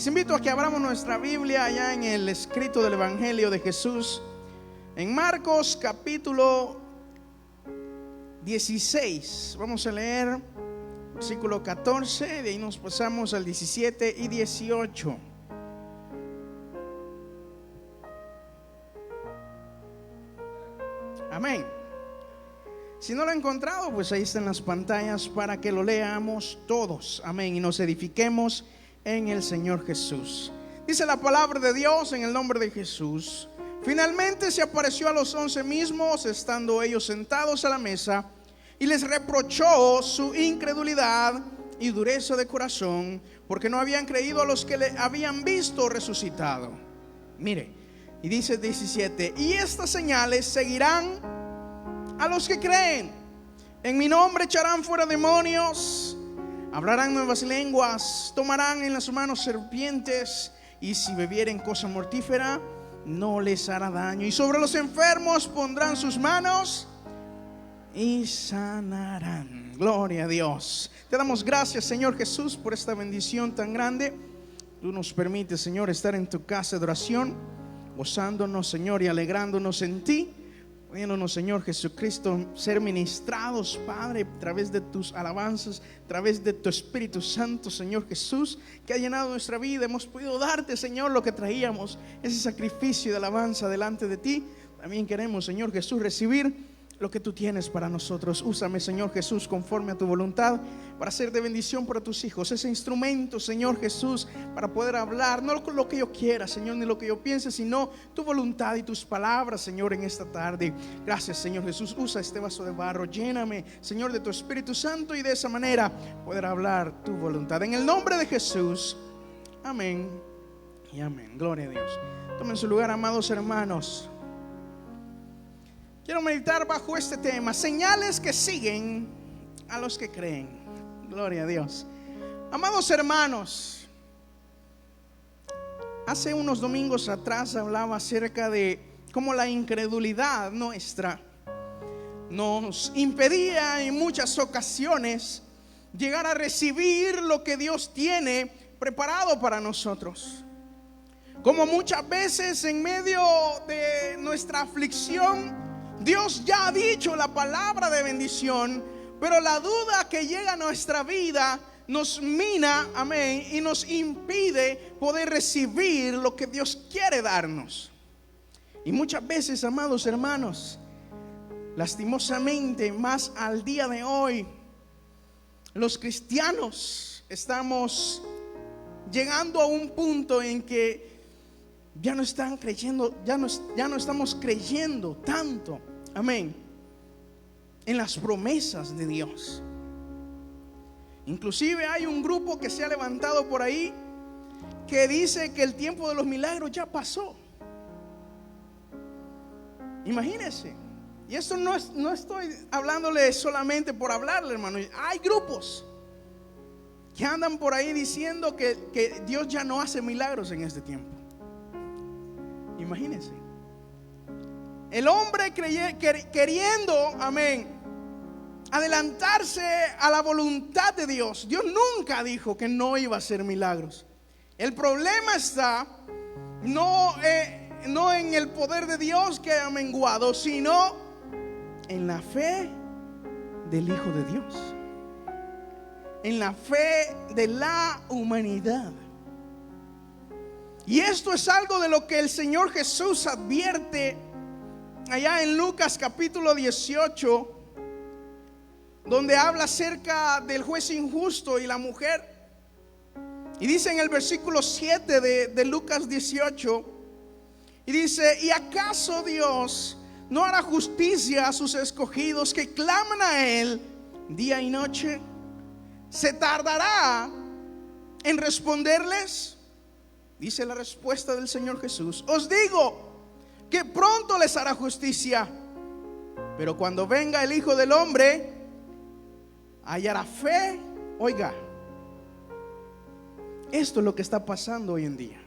Les invito a que abramos nuestra Biblia allá en el escrito del Evangelio de Jesús, en Marcos capítulo 16. Vamos a leer versículo 14, de ahí nos pasamos al 17 y 18. Amén. Si no lo he encontrado, pues ahí están las pantallas para que lo leamos todos. Amén. Y nos edifiquemos en el Señor Jesús. Dice la palabra de Dios en el nombre de Jesús: finalmente se apareció a los 11 mismos, estando ellos sentados a la mesa, y les reprochó su incredulidad y dureza de corazón, porque no habían creído a los que le habían visto resucitado. Mire, y dice 17: y estas señales seguirán a los que creen. En mi nombre echarán fuera demonios, hablarán nuevas lenguas, tomarán en las manos serpientes, y si bebieren cosa mortífera no les hará daño. Y sobre los enfermos pondrán sus manos y sanarán. Gloria a Dios. Te damos gracias, Señor Jesús, por esta bendición tan grande. Tú nos permites, Señor, estar en tu casa de oración, gozándonos, Señor, y alegrándonos en ti, pudiéndonos, Señor Jesucristo, ser ministrados, Padre, a través de tus alabanzas, a través de tu Espíritu Santo, Señor Jesús, que ha llenado nuestra vida. Hemos podido darte, Señor, lo que traíamos, ese sacrificio de alabanza delante de ti. También queremos, Señor Jesús, recibir lo que tú tienes para nosotros. Úsame, Señor Jesús, conforme a tu voluntad, para ser de bendición para tus hijos, ese instrumento, Señor Jesús, para poder hablar, no lo que yo quiera, Señor, ni lo que yo piense, sino tu voluntad y tus palabras, Señor, en esta tarde. Gracias, Señor Jesús. Usa este vaso de barro, lléname, Señor, de tu Espíritu Santo, y de esa manera poder hablar tu voluntad. En el nombre de Jesús, amén y amén. Gloria a Dios. Tomen su lugar, amados hermanos. Quiero meditar bajo este tema: señales que siguen a los que creen. Gloria a Dios. Amados hermanos, hace unos domingos atrás hablaba acerca de cómo la incredulidad nuestra nos impedía en muchas ocasiones llegar a recibir lo que Dios tiene preparado para nosotros. Como muchas veces en medio de nuestra aflicción, Dios ya ha dicho la palabra de bendición, pero la duda que llega a nuestra vida nos mina, amén, y nos impide poder recibir lo que Dios quiere darnos. Y muchas veces, amados hermanos, lastimosamente, más al día de hoy, los cristianos estamos llegando a un punto en que ya no están creyendo, ya no estamos creyendo tanto, amén, en las promesas de Dios. Inclusive hay un grupo que se ha levantado por ahí que dice que el tiempo de los milagros ya pasó. Imagínense. Y esto no estoy hablándole solamente por hablarle, hermano. Hay grupos que andan por ahí diciendo que Dios ya no hace milagros en este tiempo. Imagínense. El hombre queriendo, amén, adelantarse a la voluntad de Dios. Dios nunca dijo que no iba a hacer milagros. El problema está no en el poder de Dios que ha menguado, sino en la fe del Hijo de Dios, en la fe de la humanidad. Y esto es algo de lo que el Señor Jesús advierte allá en Lucas capítulo 18, donde habla acerca del juez injusto y la mujer. Y dice en el versículo 7 de Lucas 18, y dice: ¿y acaso Dios no hará justicia a sus escogidos que claman a Él día y noche? ¿Se tardará en responderles? Dice la respuesta del Señor Jesús: os digo que pronto les hará justicia. Pero cuando venga el Hijo del Hombre, hallará fe. Oiga, esto es lo que está pasando hoy en día.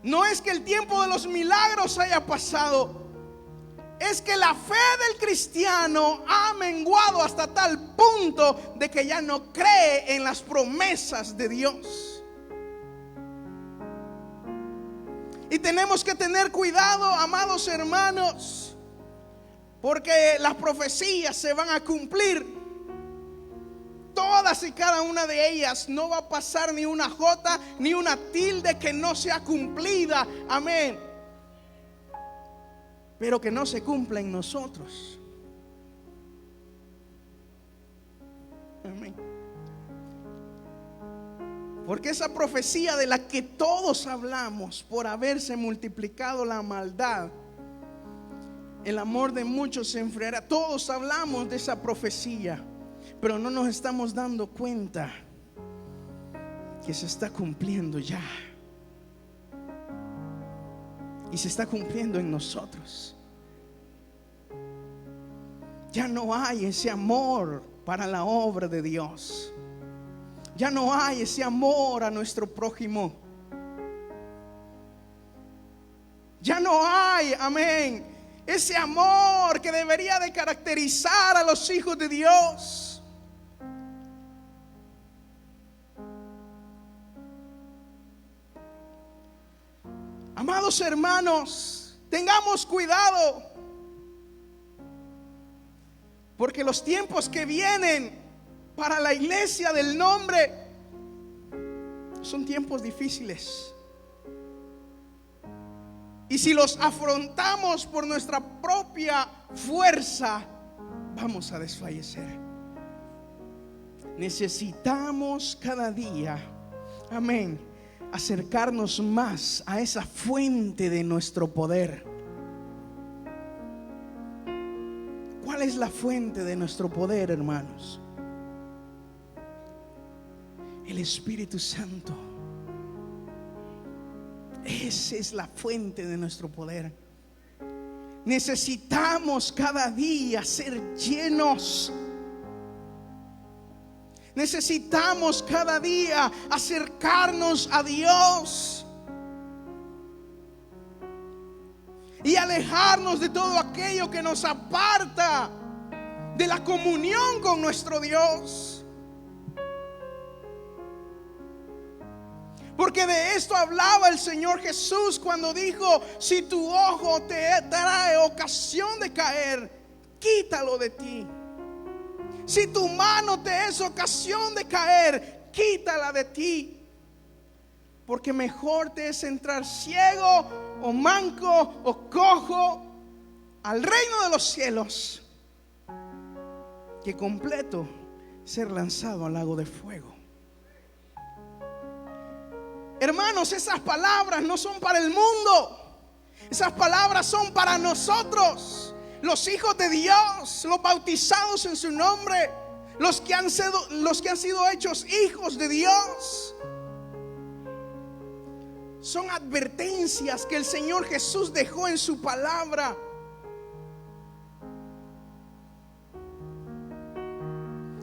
No es que el tiempo de los milagros haya pasado, es que la fe del cristiano ha menguado hasta tal punto de que ya no cree en las promesas de Dios. Y tenemos que tener cuidado, amados hermanos, porque las profecías se van a cumplir. Todas y cada una de ellas. No va a pasar ni una jota ni una tilde que no sea cumplida. Amén. Pero que no se cumpla en nosotros. Amén. Porque esa profecía de la que todos hablamos, por haberse multiplicado la maldad, el amor de muchos se enfriará. Todos hablamos de esa profecía, pero no nos estamos dando cuenta que se está cumpliendo ya. Y se está cumpliendo en nosotros. Ya no hay ese amor para la obra de Dios. Ya no hay ese amor a nuestro prójimo. Ya no hay, amén, ese amor que debería de caracterizar a los hijos de Dios. Amados hermanos, tengamos cuidado, porque los tiempos que vienen para la iglesia del nombre son tiempos difíciles. Y si los afrontamos por nuestra propia fuerza, vamos a desfallecer. Necesitamos cada día, amén, acercarnos más a esa fuente de nuestro poder. ¿Cuál es la fuente de nuestro poder, hermanos? El Espíritu Santo. Esa es la fuente de nuestro poder. Necesitamos cada día ser llenos. Necesitamos cada día acercarnos a Dios y alejarnos de todo aquello que nos aparta de la comunión con nuestro Dios. Porque de esto hablaba el Señor Jesús cuando dijo: si tu ojo te trae ocasión de caer, quítalo de ti. Si tu mano te es ocasión de caer, quítala de ti. Porque mejor te es entrar ciego o manco o cojo al reino de los cielos, que completo ser lanzado al lago de fuego. Hermanos, esas palabras no son para el mundo. Esas palabras son para nosotros, los hijos de Dios, los bautizados en su nombre, los que han sido hechos hijos de Dios. Son advertencias que el Señor Jesús dejó en su palabra.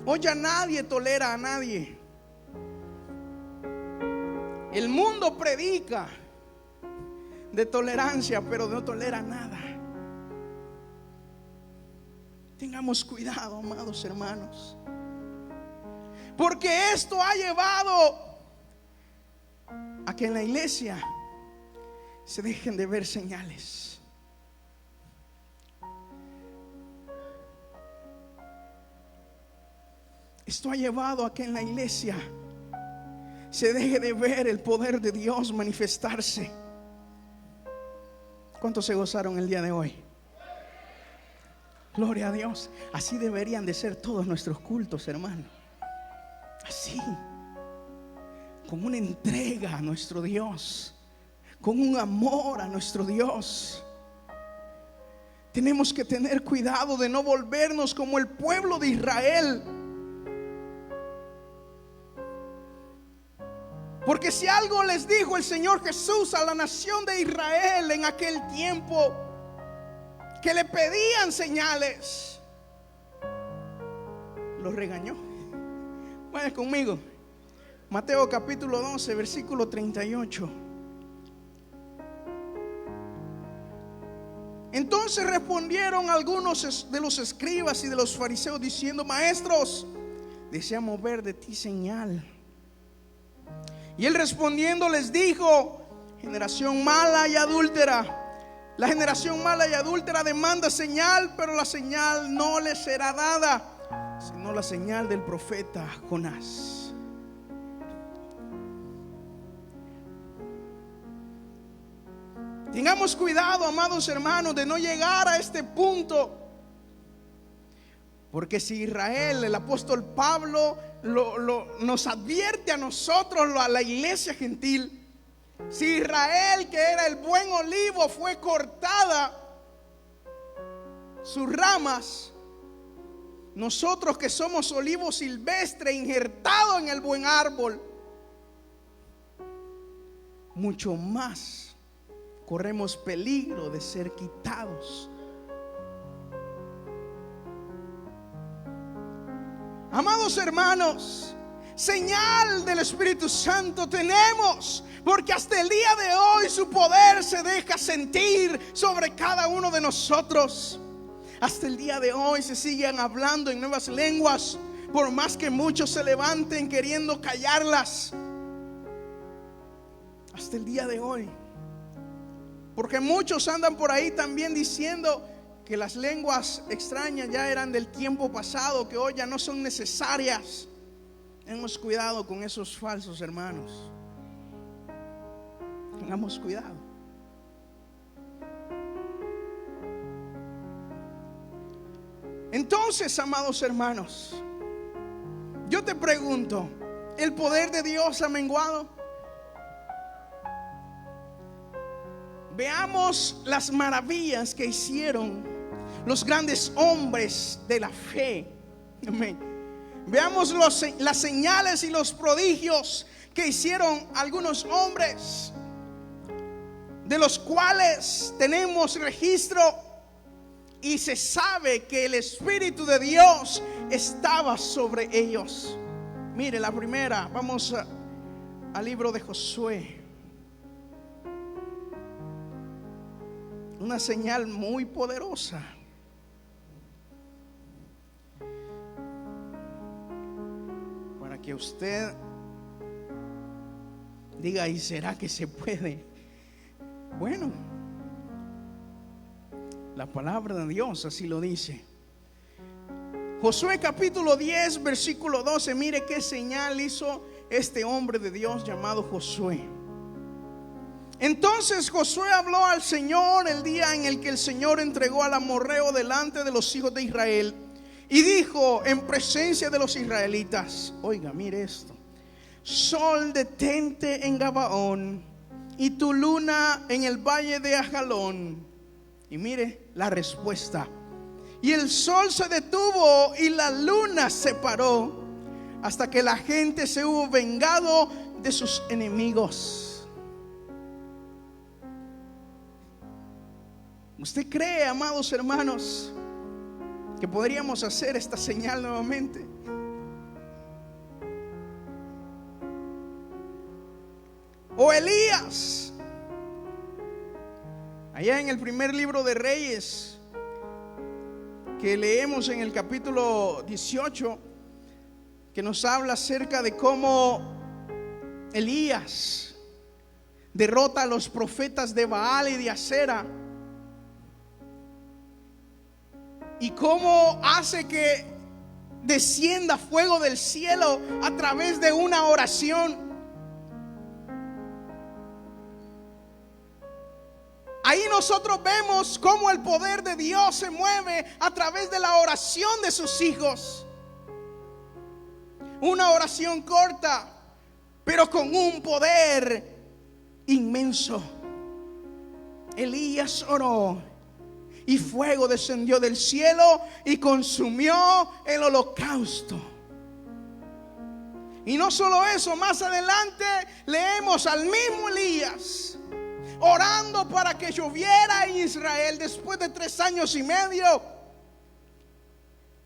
Hoy ya nadie tolera a nadie. El mundo predica de tolerancia, pero no tolera nada. Tengamos cuidado, amados hermanos, porque esto ha llevado a que en la iglesia se dejen de ver señales. Esto ha llevado a que en la iglesia se deje de ver el poder de Dios manifestarse. ¿Cuántos se gozaron el día de hoy? Gloria a Dios. Así deberían de ser todos nuestros cultos, hermano. Así, con una entrega a nuestro Dios, con un amor a nuestro Dios. Tenemos que tener cuidado de no volvernos como el pueblo de Israel. Porque si algo les dijo el Señor Jesús a la nación de Israel en aquel tiempo, que le pedían señales, los regañó. Vaya conmigo, Mateo capítulo 12, versículo 38. Entonces respondieron algunos de los escribas y de los fariseos diciendo: maestros, deseamos ver de ti señal. Y él respondiendo les dijo: generación mala y adúltera. La generación mala y adúltera demanda señal, pero la señal no le será dada, sino la señal del profeta Jonás. Tengamos cuidado, amados hermanos, de no llegar a este punto. Porque si Israel, el apóstol Pablo nos advierte a nosotros, a la iglesia gentil, si Israel, que era el buen olivo, fue cortada sus ramas, nosotros que somos olivo silvestre injertado en el buen árbol, mucho más corremos peligro de ser quitados. Amados hermanos, señal del Espíritu Santo tenemos, porque hasta el día de hoy su poder se deja sentir sobre cada uno de nosotros. Hasta el día de hoy se siguen hablando en nuevas lenguas, por más que muchos se levanten queriendo callarlas. Hasta el día de hoy, porque muchos andan por ahí también diciendo que las lenguas extrañas ya eran del tiempo pasado, que hoy ya no son necesarias. Tengamos cuidado con esos falsos hermanos. Tengamos cuidado. Entonces, amados hermanos, yo te pregunto, ¿el poder de Dios ha menguado? Veamos las maravillas que hicieron los grandes hombres de la fe. Amén. Veamos las señales y los prodigios que hicieron algunos hombres, de los cuales tenemos registro y se sabe que el Espíritu de Dios estaba sobre ellos. Mire, la primera, vamos al libro de Josué. Una señal muy poderosa. Para que usted diga: ¿y será que se puede? Bueno, la palabra de Dios así lo dice. Josué capítulo 10 versículo 12. Mire qué señal hizo este hombre de Dios llamado Josué. Entonces Josué habló al Señor el día en el que el Señor entregó al amorreo delante de los hijos de Israel, y dijo en presencia de los israelitas: oiga, mire esto: sol, detente en Gabaón, y tu luna en el valle de Ajalón. Y mire la respuesta: y el sol se detuvo y la luna se paró, hasta que la gente se hubo vengado de sus enemigos. ¿Usted cree, amados hermanos, que podríamos hacer esta señal nuevamente? O Elías, allá en el primer libro de Reyes, que leemos en el capítulo 18, que nos habla acerca de cómo Elías derrota a los profetas de Baal y de Acera, y cómo hace que descienda fuego del cielo a través de una oración. Ahí nosotros vemos cómo el poder de Dios se mueve a través de la oración de sus hijos. Una oración corta, pero con un poder inmenso. Elías oró y fuego descendió del cielo y consumió el holocausto. Y no solo eso, más adelante leemos al mismo Elías orando para que lloviera en Israel después de 3 años y medio.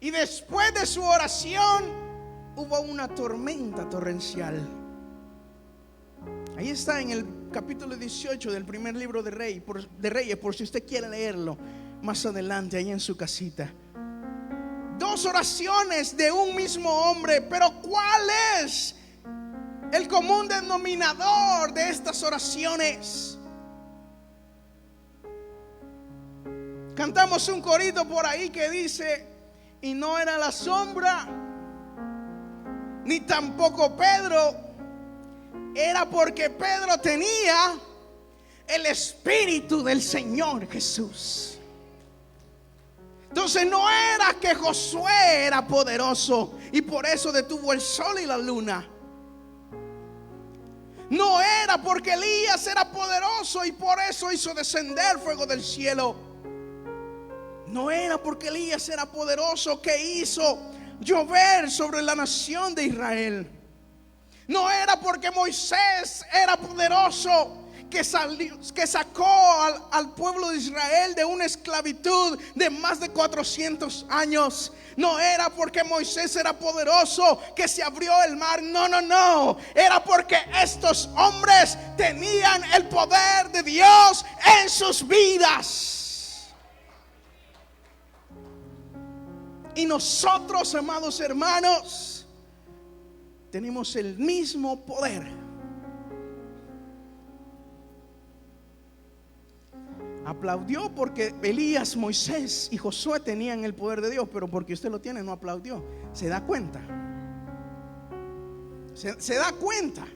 Y después de su oración hubo una tormenta torrencial. Ahí está en el capítulo 18 del primer libro de Reyes, por si usted quiere leerlo. más adelante ahí en su casita. Dos oraciones de un mismo hombre, pero ¿cuál es el común denominador de estas oraciones? Cantamos un corito por ahí que dice: y no era la sombra, ni tampoco Pedro, era porque Pedro tenía el Espíritu del Señor Jesús. Entonces no era que Josué era poderoso y por eso detuvo el sol y la luna. No era porque Elías era poderoso y por eso hizo descender fuego del cielo. No era porque Elías era poderoso que hizo llover sobre la nación de Israel. No era porque Moisés era poderoso que sacó al pueblo de Israel de una esclavitud de más de 400 años. No era porque Moisés era poderoso que se abrió el mar. No. Era porque estos hombres tenían el poder de Dios en sus vidas. Y nosotros, amados hermanos, tenemos el mismo poder. Aplaudió porque Elías, Moisés y Josué tenían el poder de Dios, pero porque usted lo tiene no aplaudió. ¿Se da cuenta? ¿Se da cuenta?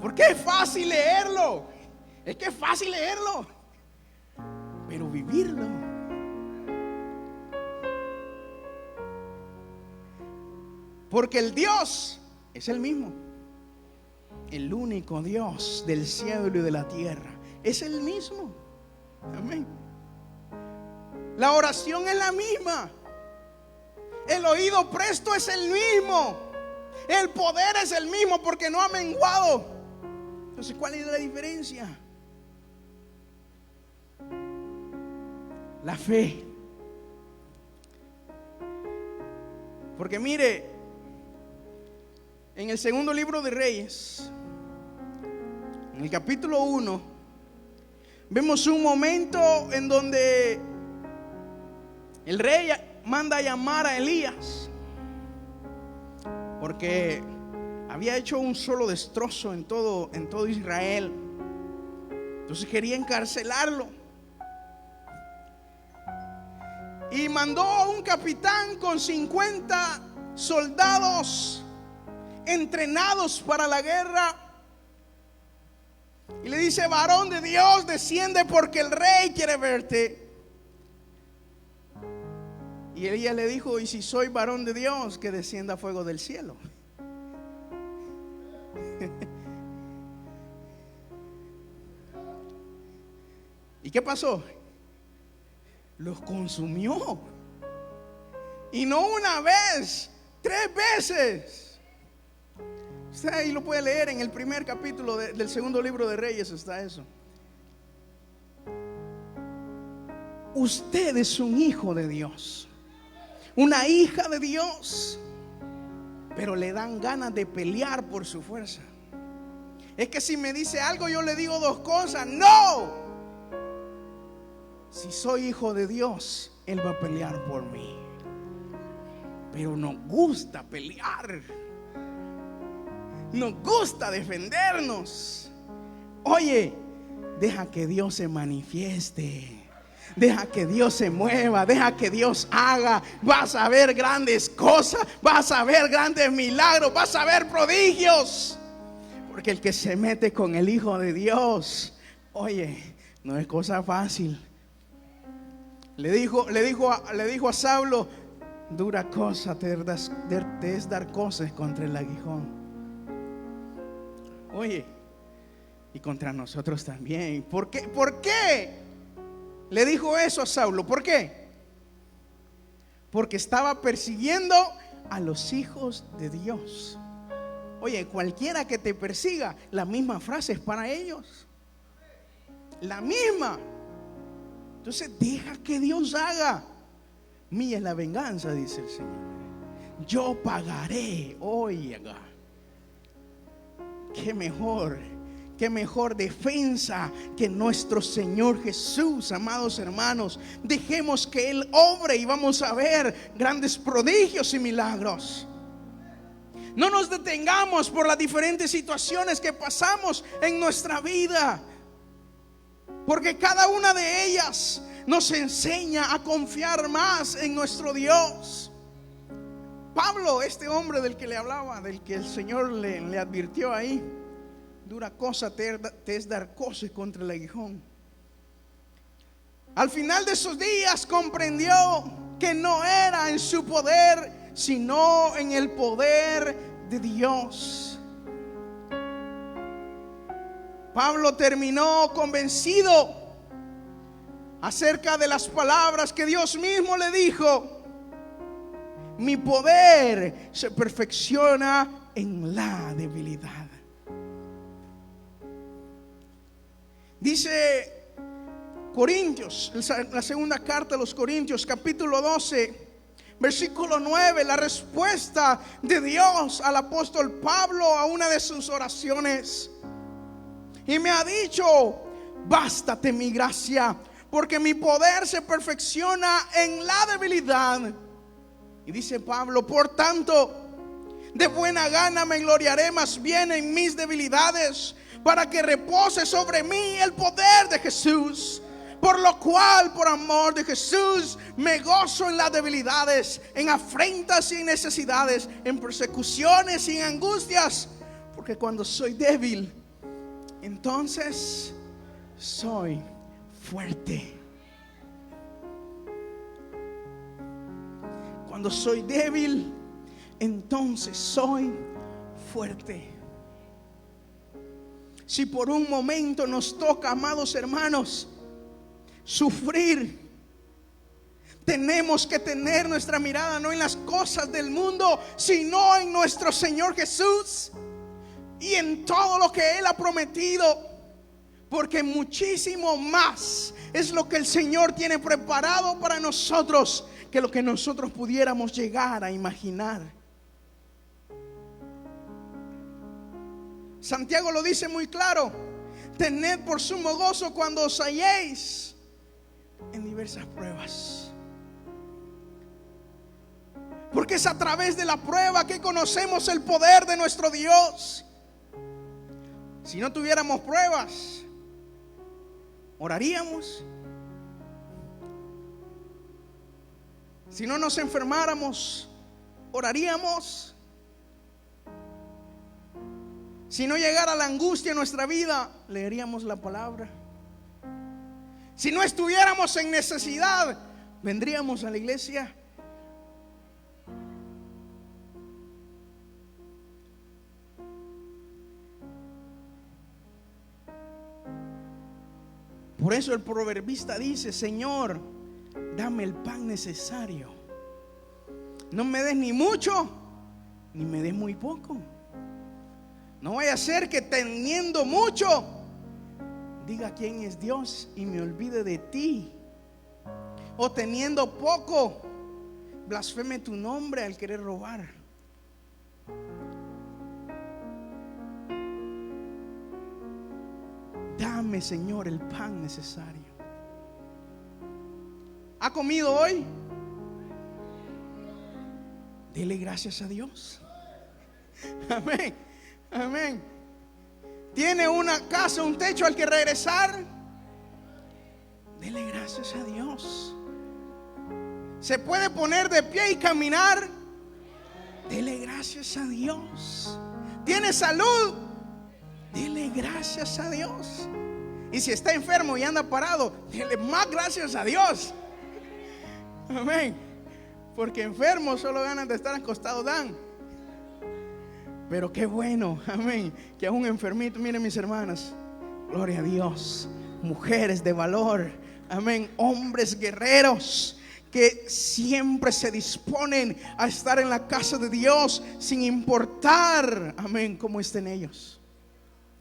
Porque es fácil leerlo. Es que es fácil leerlo, pero vivirlo. Porque el Dios es el mismo. El único Dios del cielo y de la tierra es el mismo. Amén. La oración es la misma. El oído presto es el mismo. El poder es el mismo porque no ha menguado. Entonces, ¿cuál es la diferencia? La fe. Porque mire, en el segundo libro de Reyes, en el capítulo 1, vemos un momento en donde el rey manda a llamar a Elías porque había hecho un solo destrozo en todo Israel. Entonces quería encarcelarlo y mandó a un capitán con 50 soldados entrenados para la guerra. Y le dice: varón de Dios, desciende porque el rey quiere verte. Y ella le dijo: y si soy varón de Dios, que descienda fuego del cielo. ¿Y qué pasó? Los consumió. Y no una vez, 3 veces. Usted ahí lo puede leer en el primer capítulo del segundo libro de Reyes, está eso. Usted es un hijo de Dios, una hija de Dios, pero le dan ganas de pelear por su fuerza. Es que si me dice algo yo le digo 2 cosas. No. Si soy hijo de Dios, Él va a pelear por mí. Pero nos gusta pelear, nos gusta defendernos. Oye, deja que Dios se manifieste. Deja que Dios se mueva, deja que Dios haga. Vas a ver grandes cosas, vas a ver grandes milagros, vas a ver prodigios. Porque el que se mete con el Hijo de Dios, oye, no es cosa fácil. Le dijo a Saulo: dura cosa te es dar cosas contra el aguijón. Oye, y contra nosotros también. ¿Por qué? ¿Por qué le dijo eso a Saulo? ¿Por qué? Porque estaba persiguiendo a los hijos de Dios. Oye, cualquiera que te persiga, la misma frase es para ellos. La misma. Entonces deja que Dios haga. Mía es la venganza, dice el Señor. Yo pagaré. Oiga, qué mejor qué mejor defensa que nuestro Señor Jesús, amados hermanos. Dejemos que Él obre y vamos a ver grandes prodigios y milagros. No nos detengamos por las diferentes situaciones que pasamos en nuestra vida, porque cada una de ellas nos enseña a confiar más en nuestro Dios. Pablo, este hombre del que le hablaba, del que el Señor le advirtió ahí: dura cosa te es dar coces contra el aguijón. Al final de esos días comprendió que no era en su poder, sino en el poder de Dios. Pablo terminó convencido acerca de las palabras que Dios mismo le dijo: mi poder se perfecciona en la debilidad. Dice Corintios, la segunda carta a los Corintios, capítulo 12, versículo 9, la respuesta de Dios al apóstol Pablo a una de sus oraciones. Y me ha dicho: bástate mi gracia, porque mi poder se perfecciona en la debilidad. Y dice Pablo: por tanto, de buena gana me gloriaré más bien en mis debilidades, para que repose sobre mí el poder de Jesús. Por lo cual, por amor de Jesús, me gozo en las debilidades, en afrentas y en necesidades, en persecuciones y en angustias, porque cuando soy débil, entonces soy fuerte. Cuando soy débil, entonces soy fuerte. Si por un momento nos toca, amados hermanos, sufrir, tenemos que tener nuestra mirada no en las cosas del mundo, sino en nuestro Señor Jesús y en todo lo que Él ha prometido, porque muchísimo más es lo que el Señor tiene preparado para nosotros que lo que nosotros pudiéramos llegar a imaginar. Santiago lo dice muy claro: tened por sumo gozo cuando os halléis en diversas pruebas, porque es a través de la prueba que conocemos el poder de nuestro Dios. Si no tuviéramos pruebas, oraríamos. Si no nos enfermáramos, oraríamos. Si no llegara la angustia en nuestra vida, leeríamos la palabra. Si no estuviéramos en necesidad, vendríamos a la iglesia. Por eso el proverbista dice: Señor, dame el pan necesario. No me des ni mucho, ni me des muy poco. No vaya a ser que teniendo mucho diga quién es Dios y me olvide de ti, o teniendo poco blasfeme tu nombre al querer robar. Dame, Señor, el pan necesario. ¿Ha comido hoy? Dele gracias a Dios. Amén. Amén. ¿Tiene una casa, un techo al que regresar? Dele gracias a Dios. ¿Se puede poner de pie y caminar? Dele gracias a Dios. ¿Tiene salud? Dele gracias a Dios. Y si está enfermo y anda parado, dele más gracias a Dios. Amén. Porque enfermos solo ganas de estar acostados dan. Pero qué bueno, amén, que a un enfermito, miren mis hermanas, gloria a Dios, mujeres de valor, amén, hombres guerreros que siempre se disponen a estar en la casa de Dios sin importar, amén, cómo estén ellos.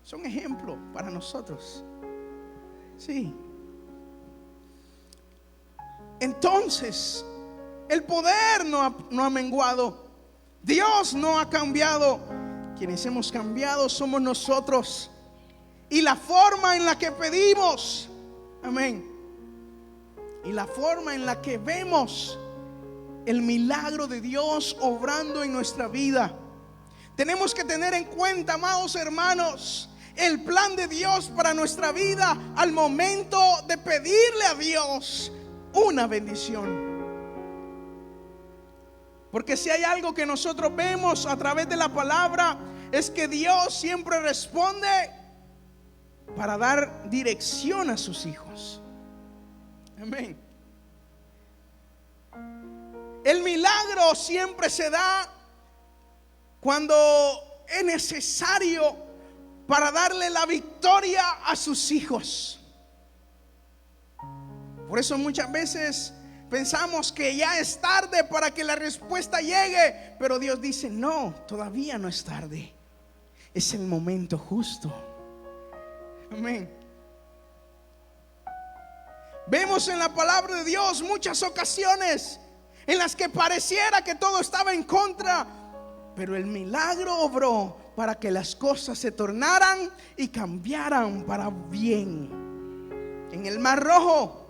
Son ejemplo para nosotros. Sí. Entonces, el poder no ha menguado. Dios no ha cambiado. Quienes hemos cambiado somos nosotros. y la forma en la que pedimos. Amén. Y la forma en la que vemos el milagro de Dios obrando en nuestra vida. Tenemos que tener en cuenta, amados hermanos, el plan de Dios para nuestra vida al momento de pedirle a Dios una bendición. Porque si hay algo que nosotros vemos a través de la palabra, es que Dios siempre responde para dar dirección a sus hijos. Amén. El milagro siempre se da cuando es necesario para darle la victoria a sus hijos. Por eso muchas veces pensamos que ya es tarde para que la respuesta llegue, pero Dios dice: no, todavía no es tarde. Es el momento justo. Amén. Vemos en la palabra de Dios muchas ocasiones en las que pareciera que todo estaba en contra, pero el milagro obró para que las cosas se tornaran y cambiaran para bien. En el Mar Rojo,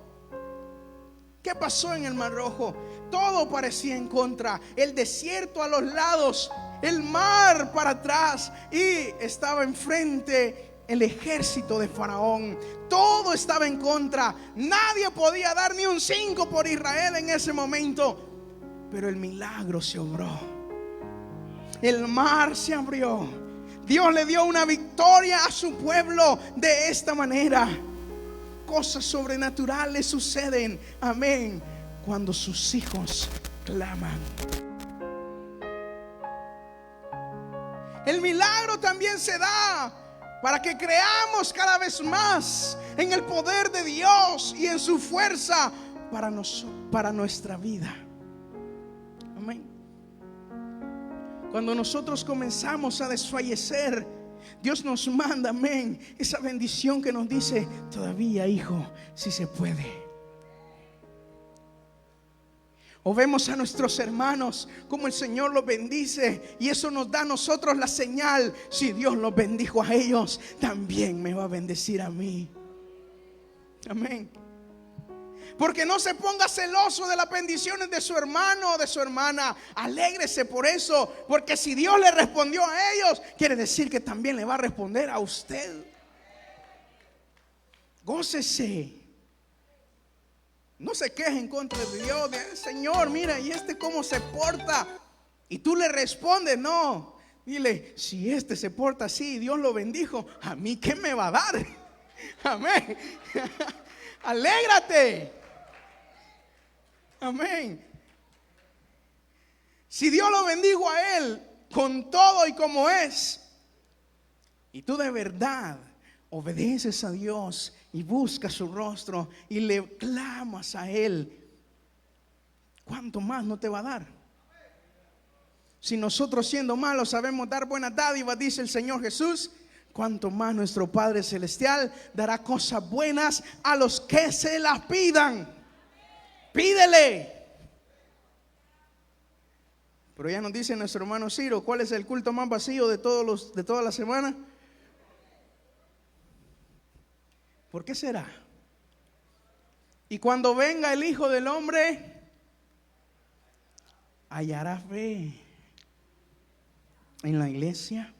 ¿qué pasó en el Mar Rojo? Todo parecía en contra. El desierto a los lados, el mar para atrás, y estaba enfrente el ejército de Faraón. Todo estaba en contra. Nadie podía dar ni un 5 por Israel en ese momento. Pero el milagro se obró. El mar se abrió. Dios le dio una victoria a su pueblo de esta manera. Cosas sobrenaturales suceden, amén, cuando sus hijos claman. El milagro también se da para que creamos cada vez más en el poder de Dios y en su fuerza para nuestra vida. Amén. Cuando nosotros comenzamos a desfallecer, Dios nos manda, amén, esa bendición que nos dice: todavía, hijo, si se puede. O vemos a nuestros hermanos como el Señor los bendice, y eso nos da a nosotros la señal: si Dios los bendijo a ellos, también me va a bendecir a mí. Amén. Porque no se ponga celoso de las bendiciones de su hermano o de su hermana. Alégrese por eso, porque si Dios le respondió a ellos, quiere decir que también le va a responder a usted. Gócese. No se queje en contra de Dios. Señor, mira, ¿y este cómo se porta? Y tú le respondes: no. Dile: si este se porta así, Dios lo bendijo, ¿a mí qué me va a dar? Amén. Alégrate. Amén. Si Dios lo bendijo a él con todo y como es, y tú de verdad obedeces a Dios y buscas su rostro y le clamas a él, ¿cuánto más no te va a dar? Si nosotros, siendo malos, sabemos dar buenas dádivas, dice el Señor Jesús, cuánto más nuestro Padre Celestial dará cosas buenas a los que se las pidan. Pídele. Pero ya nos dice nuestro hermano Ciro: ¿cuál es el culto más vacío de toda la semana? ¿Por qué será? Y cuando venga el Hijo del Hombre, ¿hallará fe en la iglesia?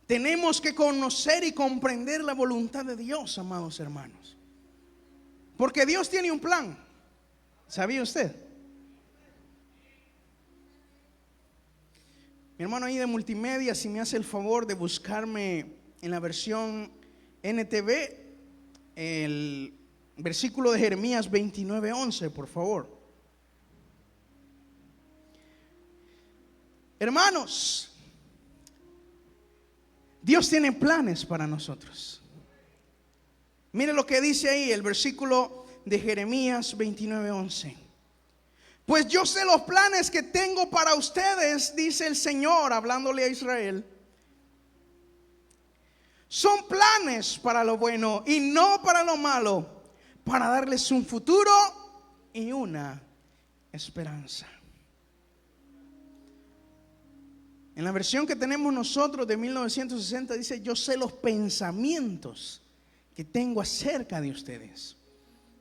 Tenemos que conocer y comprender la voluntad de Dios, amados hermanos, porque Dios tiene un plan. ¿Sabía usted? Mi hermano ahí de multimedia, si me hace el favor de buscarme en la versión NTV el versículo de Jeremías 29:11, por favor. Hermanos, Dios tiene planes para nosotros. Mire lo que dice ahí el versículo de Jeremías 29:11. Pues yo sé los planes que tengo para ustedes, dice el Señor, hablándole a Israel. Son planes para lo bueno y no para lo malo, para darles un futuro y una esperanza. En la versión que tenemos nosotros de 1960 dice: yo sé los pensamientos que tengo acerca de ustedes.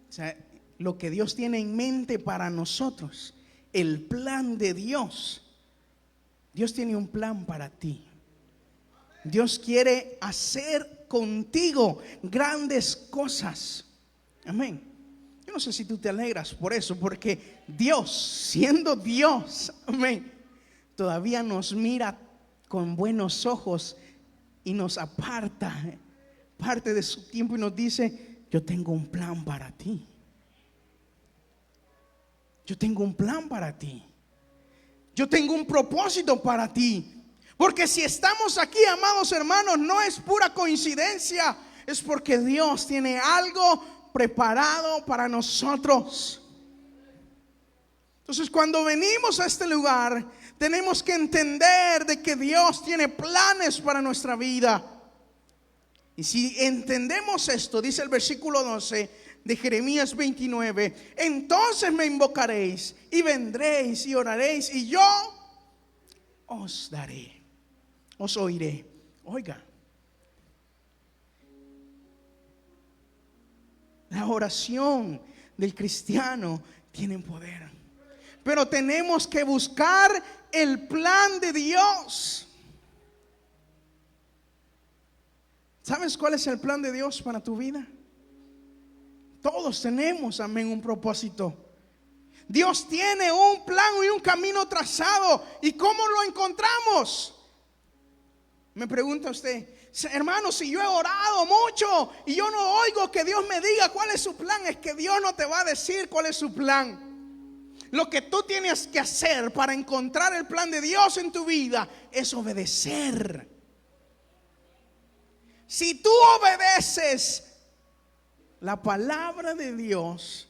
O sea, lo que Dios tiene en mente para nosotros, el plan de Dios. Dios tiene un plan para ti. Dios quiere hacer contigo grandes cosas. Amén. Yo no sé si tú te alegras por eso, porque Dios, siendo Dios, amén, todavía nos mira con buenos ojos y nos aparta parte de su tiempo y nos dice: yo tengo un plan para ti. Yo tengo un plan para ti. Yo tengo un propósito para ti. Porque si estamos aquí, amados hermanos, no es pura coincidencia, es porque Dios tiene algo preparado para nosotros. Entonces, cuando venimos a este lugar, tenemos que entender de que Dios tiene planes para nuestra vida. Y si entendemos esto, dice el versículo 12 de Jeremías 29: entonces me invocaréis y vendréis y oraréis y yo os daré, os oiré. Oiga, la oración del cristiano tiene poder, pero tenemos que buscar el plan de Dios. ¿Sabes cuál es el plan de Dios para tu vida? Todos tenemos, amén, un propósito. Dios tiene un plan y un camino trazado. ¿Y cómo lo encontramos? Me pregunta usted: hermano, si yo he orado mucho y yo no oigo que Dios me diga cuál es su plan, es que Dios no te va a decir cuál es su plan. Lo que tú tienes que hacer para encontrar el plan de Dios en tu vida es obedecer. Si tú obedeces la palabra de Dios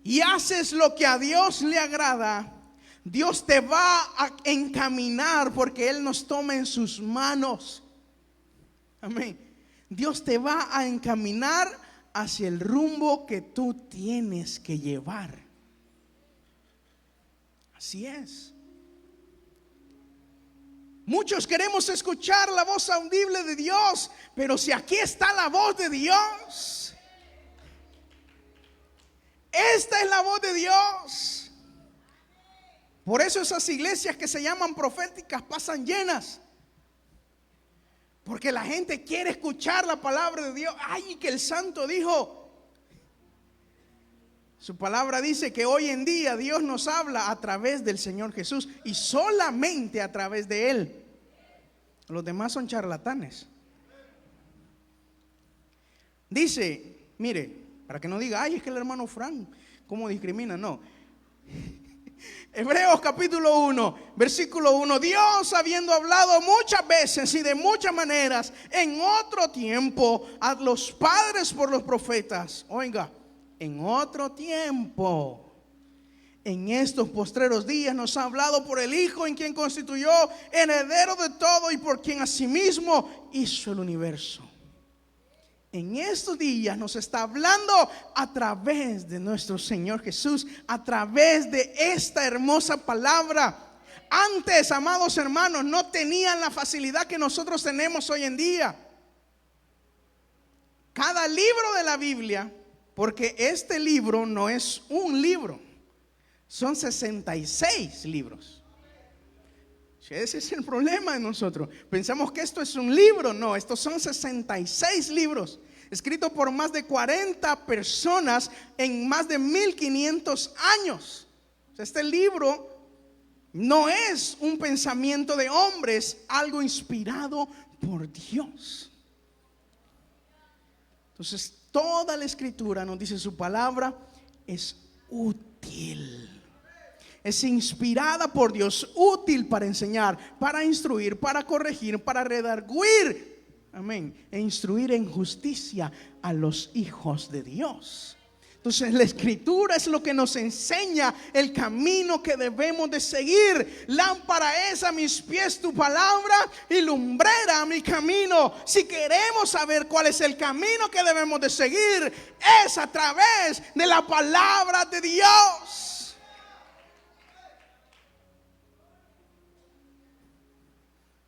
y haces lo que a Dios le agrada, Dios te va a encaminar, porque Él nos toma en sus manos. Amén. Dios te va a encaminar hacia el rumbo que tú tienes que llevar. Así es. Muchos queremos escuchar la voz audible de Dios, pero si aquí está la voz de Dios, esta es la voz de Dios. Por eso esas iglesias que se llaman proféticas pasan llenas, porque la gente quiere escuchar la palabra de Dios. Ay, que el santo dijo. Su palabra dice que hoy en día Dios nos habla a través del Señor Jesús y solamente a través de Él. Los demás son charlatanes. Dice, mire, para que no diga: ay, es que el hermano Frank, ¿cómo discrimina? No. Hebreos capítulo 1, versículo 1: Dios, habiendo hablado muchas veces y de muchas maneras en otro tiempo a los padres por los profetas. Oiga, en otro tiempo, en estos postreros días nos ha hablado por el Hijo, en quien constituyó heredero de todo y por quien asimismo hizo el universo. En estos días nos está hablando a través de nuestro Señor Jesús, a través de esta hermosa palabra. Antes, amados hermanos, no tenían la facilidad que nosotros tenemos hoy en día. Cada libro de la Biblia, porque este libro no es un libro, son 66 libros. Ese es el problema de nosotros. Pensamos que esto es un libro. No, estos son 66 libros, escritos por más de 40 personas en más de 1500 años. Este libro no es un pensamiento de hombres, algo inspirado por Dios. Entonces, toda la escritura, nos dice su palabra, es útil. Es inspirada por Dios, útil para enseñar, para instruir, para corregir, para redarguir. Amén. E instruir en justicia a los hijos de Dios. Entonces la escritura es lo que nos enseña el camino que debemos de seguir. Lámpara es a mis pies tu palabra y lumbrera a mi camino. Si queremos saber cuál es el camino que debemos de seguir, es a través de la palabra de Dios.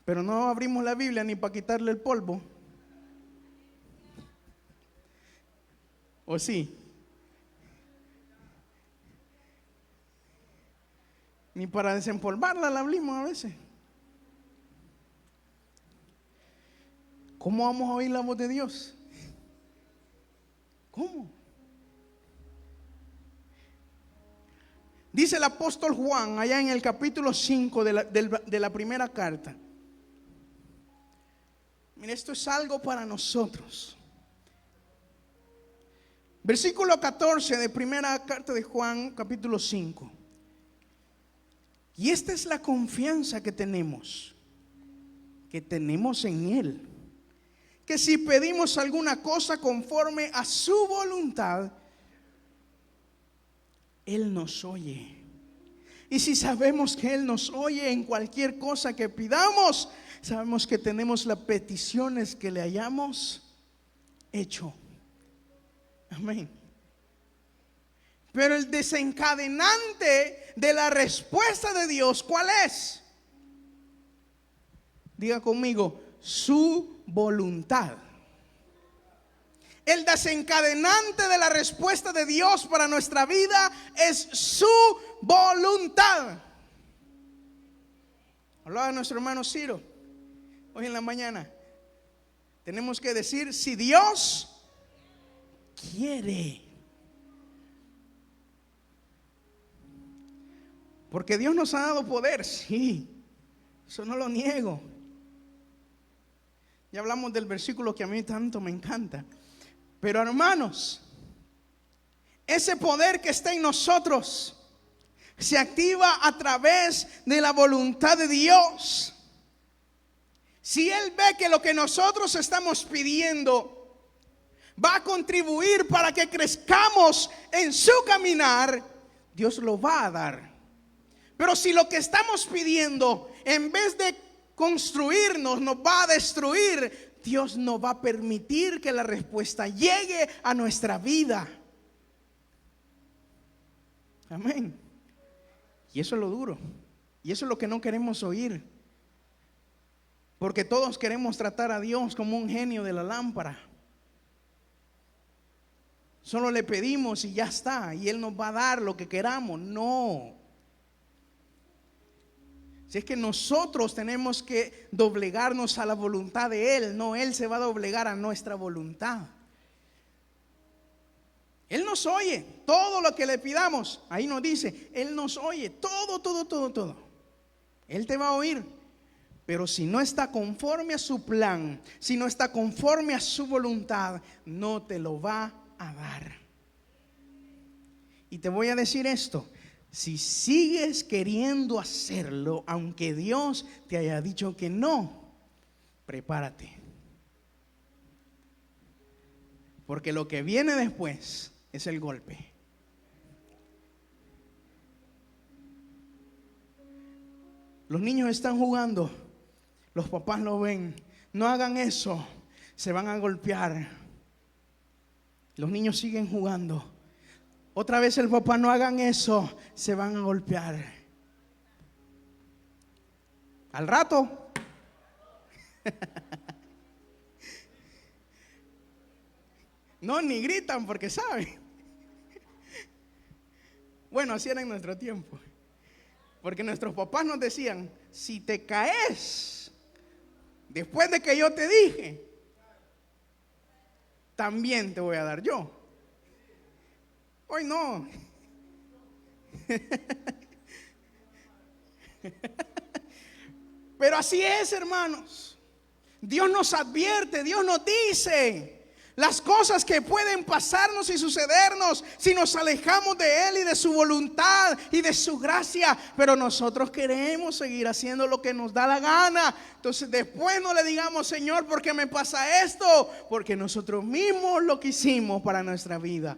Pero no abrimos la Biblia ni para quitarle el polvo. ¿O sí? Ni para desempolvarla la abrimos a veces. ¿Cómo vamos a oír la voz de Dios? ¿Cómo? Dice el apóstol Juan allá en el capítulo 5 de la primera carta. Mire, esto es algo para nosotros. Versículo 14 de primera carta de Juan, capítulo 5. Y esta es la confianza que tenemos en Él, que si pedimos alguna cosa conforme a su voluntad, Él nos oye. Y si sabemos que Él nos oye en cualquier cosa que pidamos, sabemos que tenemos las peticiones que le hayamos hecho. Amén. Pero el desencadenante de la respuesta de Dios, ¿cuál es? Diga conmigo, su voluntad. El desencadenante de la respuesta de Dios para nuestra vida es su voluntad. Hablaba nuestro hermano Ciro hoy en la mañana. Tenemos que decir, si Dios quiere. Porque Dios nos ha dado poder, sí, eso no lo niego. Ya hablamos del versículo que a mí tanto me encanta. Pero hermanos, ese poder que está en nosotros se activa a través de la voluntad de Dios. Si Él ve que lo que nosotros estamos pidiendo va a contribuir para que crezcamos en su caminar, Dios lo va a dar. Pero si lo que estamos pidiendo, en vez de construirnos, nos va a destruir, Dios no va a permitir que la respuesta llegue a nuestra vida. Amén. Y eso es lo duro. Y eso es lo que no queremos oír. Porque todos queremos tratar a Dios como un genio de la lámpara. Solo le pedimos y ya está. Y Él nos va a dar lo que queramos. No. Si es que nosotros tenemos que doblegarnos a la voluntad de Él, no Él se va a doblegar a nuestra voluntad. Él nos oye todo lo que le pidamos. Ahí nos dice, Él nos oye todo. Él te va a oír. Pero si no está conforme a su plan, si no está conforme a su voluntad, no te lo va a dar. Y te voy a decir esto. Si sigues queriendo hacerlo, aunque Dios te haya dicho que no, prepárate. Porque lo que viene después es el golpe. Los niños están jugando, los papás lo ven. No hagan eso, se van a golpear. Los niños siguen jugando. Otra vez el papá, no hagan eso, se van a golpear. Al rato no, ni gritan porque saben. Bueno, así era en nuestro tiempo. Porque nuestros papás nos decían, si te caes después de que yo te dije, también te voy a dar yo. Hoy no. Pero así es, hermanos. Dios nos advierte, Dios nos dice las cosas que pueden pasarnos y sucedernos si nos alejamos de Él y de su voluntad y de su gracia. Pero nosotros queremos seguir haciendo lo que nos da la gana. Entonces después no le digamos, Señor, ¿por qué me pasa esto? Porque nosotros mismos lo quisimos para nuestra vida.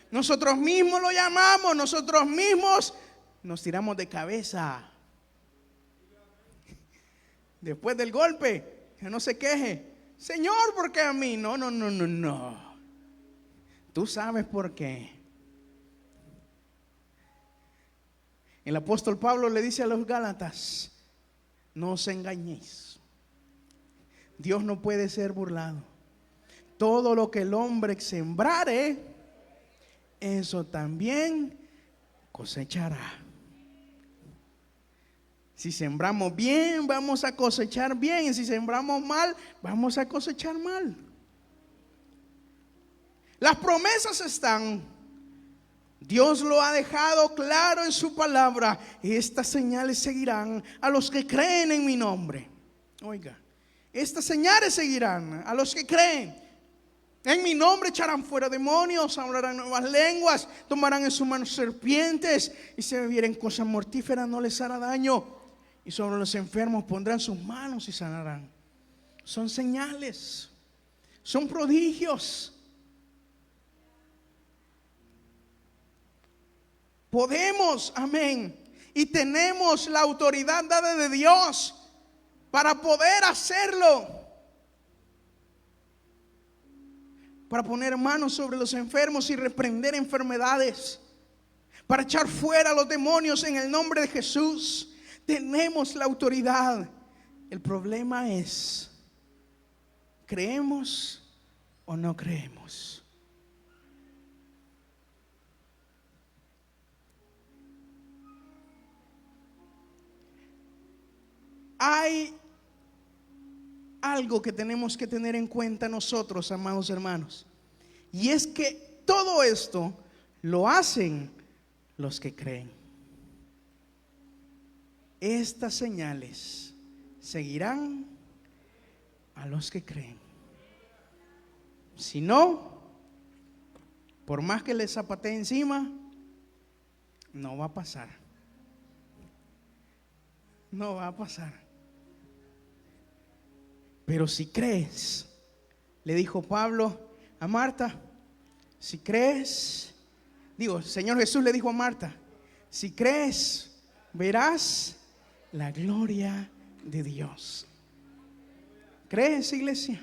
Nosotros mismos lo llamamos, nosotros mismos nos tiramos de cabeza. Después del golpe, que no se queje. Señor, ¿por qué a mí? No. Tú sabes por qué. El apóstol Pablo le dice a los Gálatas, no os engañéis. Dios no puede ser burlado. Todo lo que el hombre sembrare, eso también cosechará. Si sembramos bien, vamos a cosechar bien. Y si sembramos mal, vamos a cosechar mal. Las promesas están. Dios lo ha dejado claro en su palabra. Estas señales seguirán a los que creen en mi nombre. Oiga, estas señales seguirán a los que creen. En mi nombre echarán fuera demonios, hablarán nuevas lenguas, tomarán en sus manos serpientes, y si bebieren cosas mortíferas no les hará daño. Y sobre los enfermos pondrán sus manos y sanarán. Son señales, son prodigios. Podemos, amén, y tenemos la autoridad dada de Dios para poder hacerlo. Para poner manos sobre los enfermos y reprender enfermedades. Para echar fuera a los demonios en el nombre de Jesús. Tenemos la autoridad. El problema es, ¿creemos o no creemos? Hay algo que tenemos que tener en cuenta nosotros, amados hermanos, y es que todo esto lo hacen los que creen. Estas señales seguirán a los que creen. Si no, por más que les zapatee encima, no va a pasar. No va a pasar. Pero si crees, le dijo Pablo a Marta, si crees, el Señor Jesús le dijo a Marta, si crees, verás la gloria de Dios. ¿Crees, iglesia?